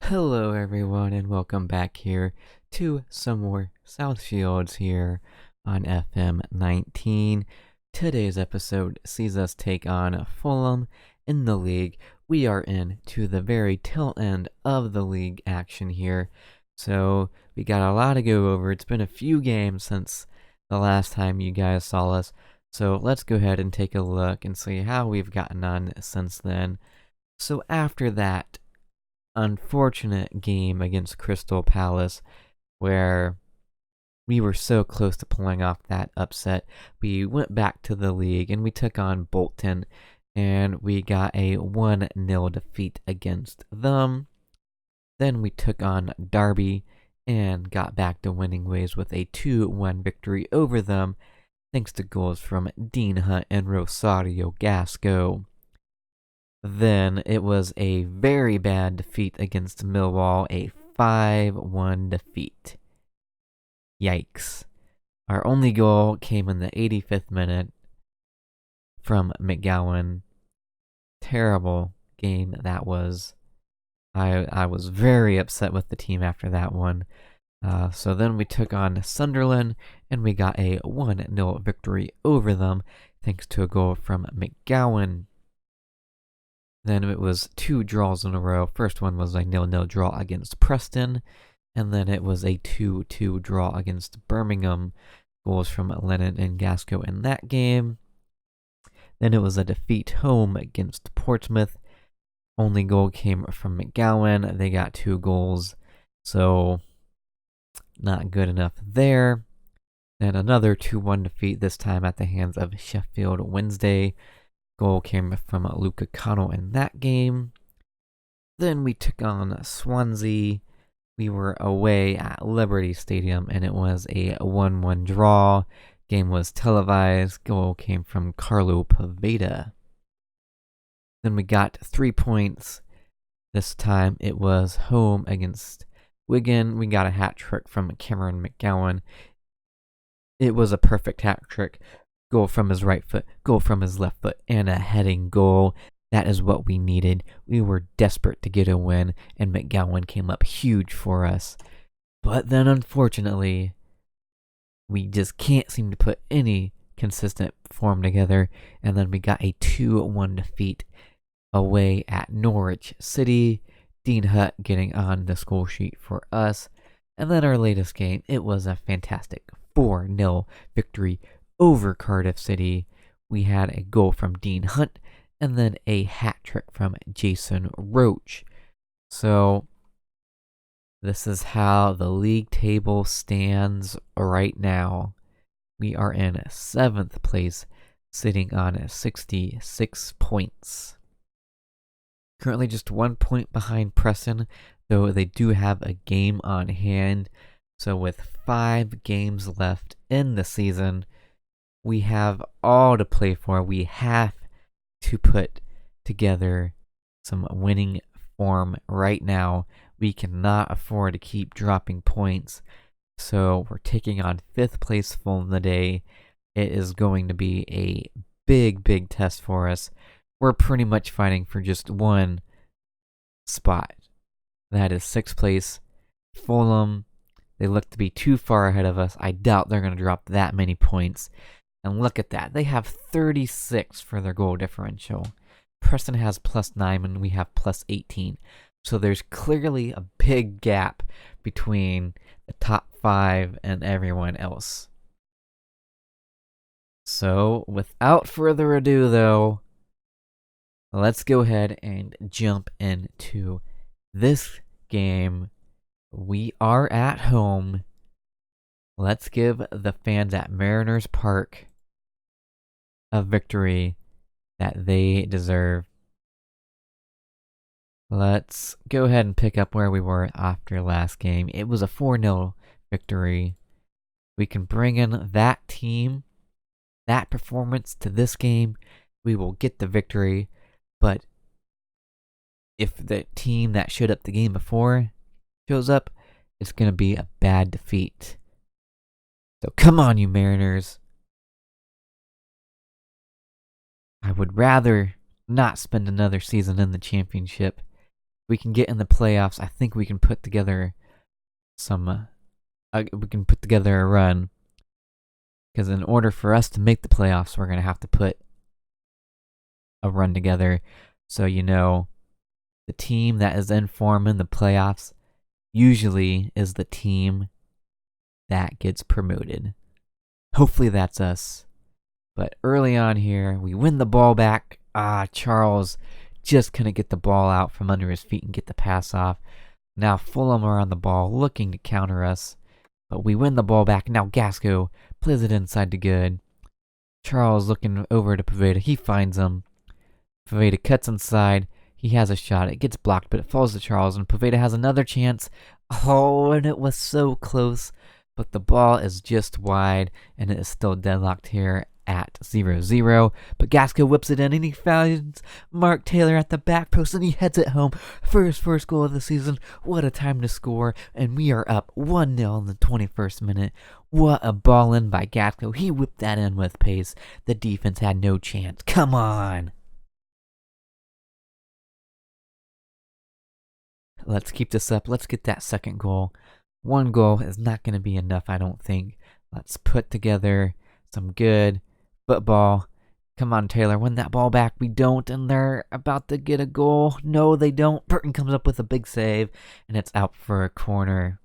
Hello everyone and welcome back here to some more Southfields here on FM 19. Today's episode sees us take on Fulham in the league. We are in to the very tail end of the league action here. So we got a lot to go over. It's been a few games since the last time you guys saw us. So let's go ahead and take a look and see how we've gotten on since then. So after that unfortunate game against Crystal Palace where we were so close to pulling off that upset, we went back to the league and we took on Bolton and we got a 1-0 defeat against them. Then we took on Derby and got back to winning ways with a 2-1 victory over them thanks to goals from Dean Hunt and Rosario Gasco. Then it was a very bad defeat against Millwall, a 5-1 defeat. Yikes. Our only goal came in the 85th minute from McGowan. Terrible game that was. I was very upset with the team after that one. So then we took on Sunderland and we got a 1-0 victory over them thanks to a goal from McGowan. Then it was 2 draws in a row. First one was a 0-0 draw against Preston, and then it was a 2-2 draw against Birmingham. Goals from Lennon and Gasco in that game. Then it was a defeat home against Portsmouth. Only goal came from McGowan. They got 2 goals, so not good enough there. Then another 2-1 defeat, this time at the hands of Sheffield Wednesday. Goal came from Luca Cano in that game. Then we took on Swansea. We were away at Liberty Stadium and it was a 1-1 draw. Game was televised. Goal came from Carlo Poveda. Then we got 3 points. This time it was home against Wigan. We got a hat trick from Cameron McGowan. It was a perfect hat trick. Goal from his right foot, goal from his left foot, and a heading goal. That is what we needed. We were desperate to get a win, and McGowan came up huge for us. But then, unfortunately, we just can't seem to put any consistent form together, and then we got a 2-1 defeat away at Norwich City. Dean Hutt getting on the score sheet for us. And then our latest game, it was a fantastic 4-0 victory over Cardiff City. We had a goal from Dean Hunt and then a hat trick from Jason Roach. So this is how the league table stands right now. We are in 7th place, sitting on 66 points. Currently just 1 point behind Preston, though they do have a game on hand. So with 5 games left in the season, we have all to play for. We have to put together some winning form right now. We cannot afford to keep dropping points. So we're taking on 5th place Fulham today. It is going to be a big test for us. We're pretty much fighting for just one spot. That is 6th place Fulham. They look to be too far ahead of us. I doubt they're going to drop that many points. And look at that. They have 36 for their goal differential. Preston has +9 and we have +18. So there's clearly a big gap between the top 5 and everyone else. So without further ado though, let's go ahead and jump into this game. We are at home. Let's give the fans at Mariners Park a victory that they deserve. Let's go ahead and pick up where we were after last game. It was a 4-0 victory. We can bring in that team, that performance to this game. We will get the victory. But if the team that showed up the game before shows up, it's going to be a bad defeat. So come on, you Mariners. I would rather not spend another season in the championship we can get in the playoffs, I think we can put together a run. Because in order for us to make the playoffs, we're going to have to put a run together. So, the team that is in form in the playoffs usually is the team that gets promoted. Hopefully that's us. But early on here, we win the ball back. Charles just couldn't get the ball out from under his feet and get the pass off. Now Fulham are on the ball looking to counter us. But we win the ball back. Now Gasco plays it inside to good. Charles looking over to Poveda. He finds him. Poveda cuts inside. He has a shot. It gets blocked, but it falls to Charles, and Poveda has another chance. Oh, and it was so close. But the ball is just wide, and it is still deadlocked here at 0-0. But Gasco whips it in, and he finds Mark Taylor at the back post, and he heads it home for his first goal of the season. What a time to score, and we are up 1-0 in the 21st minute. What a ball in by Gasco. He whipped that in with pace. The defense had no chance. Come on. Let's keep this up. Let's get that second goal. One goal is not going to be enough, I don't think. Let's put together some good football. Come on, Taylor, win that ball back. We don't, and they're about to get a goal. No, they don't. Burton comes up with a big save, and it's out for a corner.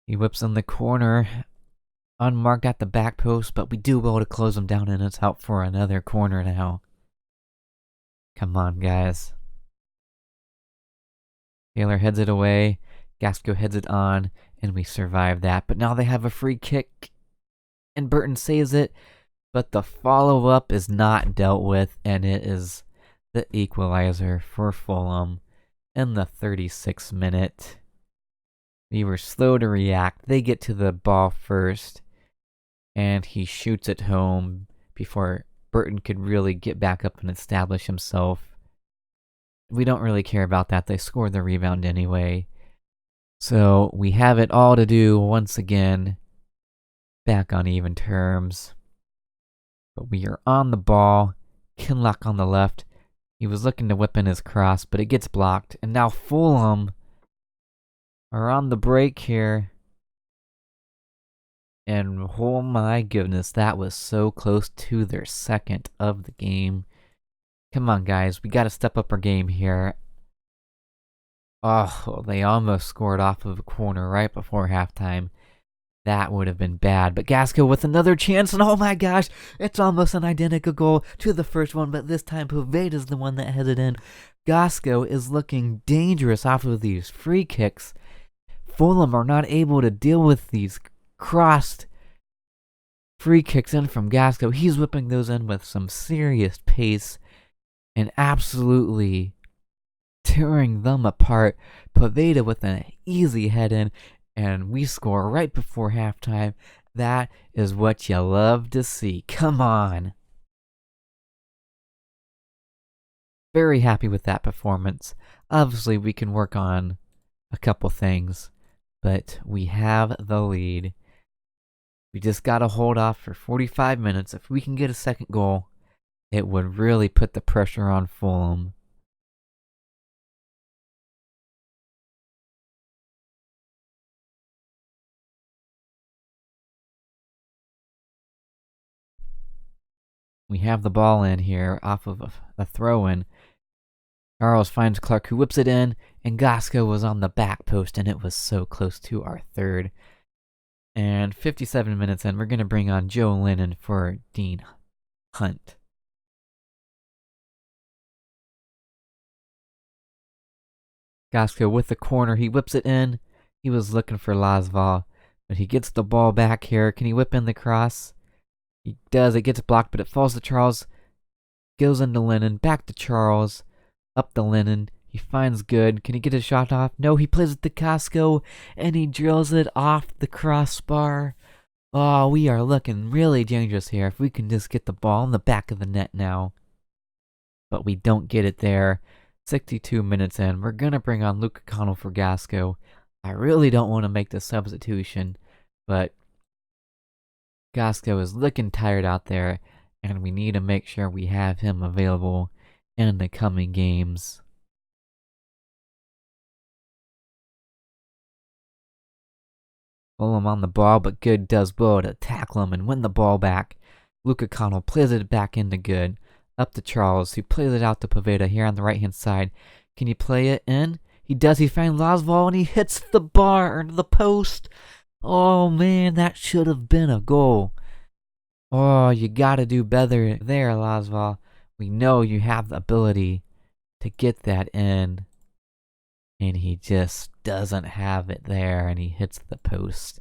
He whips in the corner, unmarked at the back post, but we do well to close him down, and it's out for another corner now. Come on, guys. Taylor heads it away. Gasco heads it on, and we survive that. But now they have a free kick, and Burton saves it. But the follow-up is not dealt with, and it is the equalizer for Fulham in the 36th minute. We were slow to react. They get to the ball first, and he shoots it home before Burton could really get back up and establish himself. We don't really care about that. They scored the rebound anyway. So we have it all to do once again. Back on even terms. But we are on the ball. Kinlock on the left. He was looking to whip in his cross, but it gets blocked. And now Fulham are on the break here. And oh my goodness, that was so close to their second of the game. Come on, guys. We got to step up our game here. Oh, they almost scored off of a corner right before halftime. That would have been bad. But Gasco with another chance, and oh my gosh, it's almost an identical goal to the first one, but this time Poveda's the one that headed in. Gasco is looking dangerous off of these free kicks. Fulham are not able to deal with these crossed free kicks in from Gasco. He's whipping those in with some serious pace and absolutely tearing them apart. Poveda with an easy head in, and we score right before halftime. That is what you love to see. Come on. Very happy with that performance. Obviously, we can work on a couple things, but we have the lead. We just got to hold off for 45 minutes. If we can get a second goal, it would really put the pressure on Fulham. We have the ball in here off of a throw-in. Charles finds Clark, who whips it in, and Gasco was on the back post, and it was so close to our third. And 57 minutes in, we're going to bring on Joe Lennon for Dean Hunt. Gasco with the corner, he whips it in. He was looking for Lasval, but he gets the ball back here. Can he whip in the cross? He does. It gets blocked, but it falls to Charles. Goes into Lennon, back to Charles, up to Lennon. He finds Good. Can he get a shot off? No, he plays it to Gasco, and he drills it off the crossbar. Oh, we are looking really dangerous here if we can just get the ball in the back of the net now. But we don't get it there. 62 minutes in, we're going to bring on Luke O'Connell for Gasco. I really don't want to make the substitution, but Gasco is looking tired out there, and we need to make sure we have him available in the coming games. Fulham on the ball, but Good does well to tackle him and win the ball back. Luca Connell plays it back into Good. Up to Charles, who plays it out to Poveda here on the right-hand side. Can you play it in? He does. He finds Lasval, and he hits the bar into the post. Oh, man, that should have been a goal. Oh, you got to do better there, Lasval. We know you have the ability to get that in. And he just doesn't have it there, and he hits the post.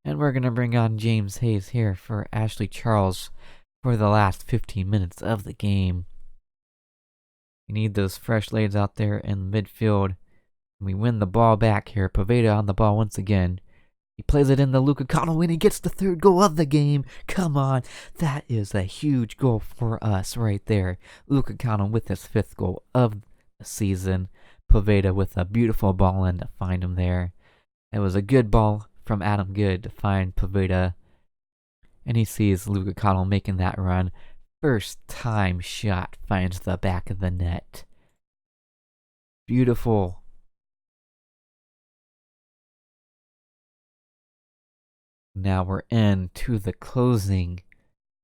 And we're going to bring on James Hayes here for Ashley Charles for the last 15 minutes of the game. We need those fresh legs out there in the midfield. We win the ball back here. Poveda on the ball once again. He plays it in the Luca Connell, and he gets the third goal of the game. Come on. That is a huge goal for us right there. Luca Connell with his 5th goal of the season. Poveda with a beautiful ball in to find him there. It was a good ball from Adam Good to find Poveda. And he sees Luca Connell making that run. First time shot finds the back of the net. Beautiful. Now we're into the closing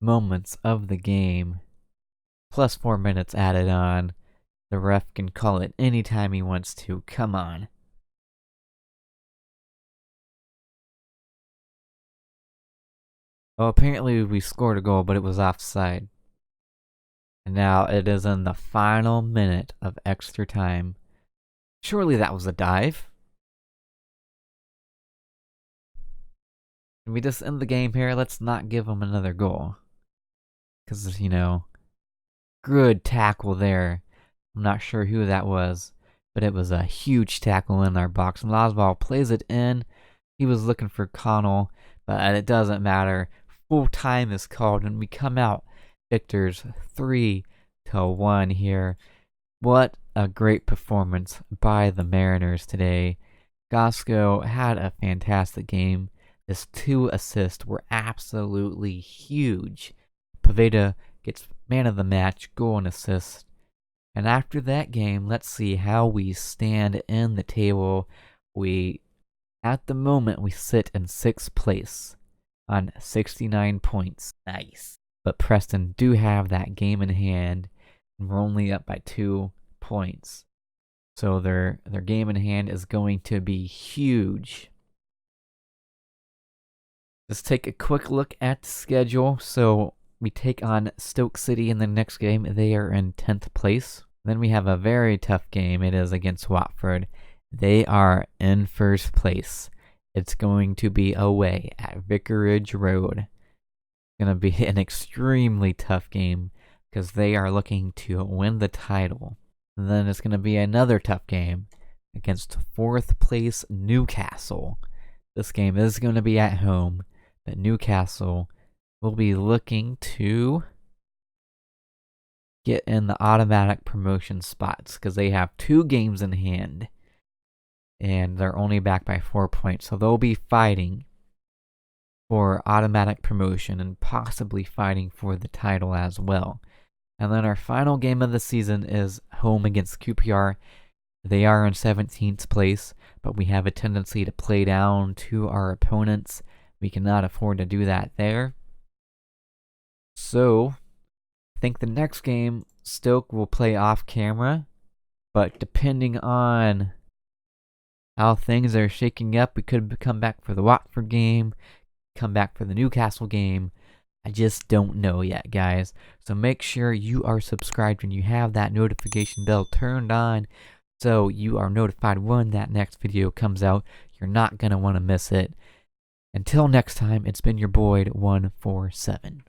moments of the game. Plus 4 minutes added on. The ref can call it anytime he wants to. Come on. Well, apparently we scored a goal, but it was offside. And now it is in the final minute of extra time. Surely that was a dive. Can we just end the game here? Let's not give him another goal. Because, good tackle there. I'm not sure who that was, but it was a huge tackle in our box. And Lasval plays it in. He was looking for Connell, but it doesn't matter. Full time is called, and we come out victors 3-1 here. What a great performance by the Mariners today. Gasco had a fantastic game. His 2 assists were absolutely huge. Poveda gets man of the match, goal and assist. And after that game, let's see how we stand in the table. At the moment, we sit in 6th place on 69 points. Nice. But Preston do have that game in hand, and we're only up by 2 points. So their game in hand is going to be huge. Let's take a quick look at the schedule. So we take on Stoke City in the next game. They are in 10th place. Then we have a very tough game. It is against Watford. They are in 1st place. It's going to be away at Vicarage Road. It's going to be an extremely tough game because they are looking to win the title. And then it's going to be another tough game against 4th place Newcastle. This game is going to be at home, but Newcastle will be looking to get in the automatic promotion spots because they have 2 games in hand and they're only back by 4 points. So they'll be fighting for automatic promotion and possibly fighting for the title as well. And then our final game of the season is home against QPR. They are in 17th place, but we have a tendency to play down to our opponents. We cannot afford to do that there. So I think the next game, Stoke will play off camera, but depending on how things are shaking up, we could come back for the Watford game, come back for the Newcastle game. I just don't know yet, guys. So make sure you are subscribed and you have that notification bell turned on so you are notified when that next video comes out. You're not going to want to miss it. Until next time, it's been your boy 147.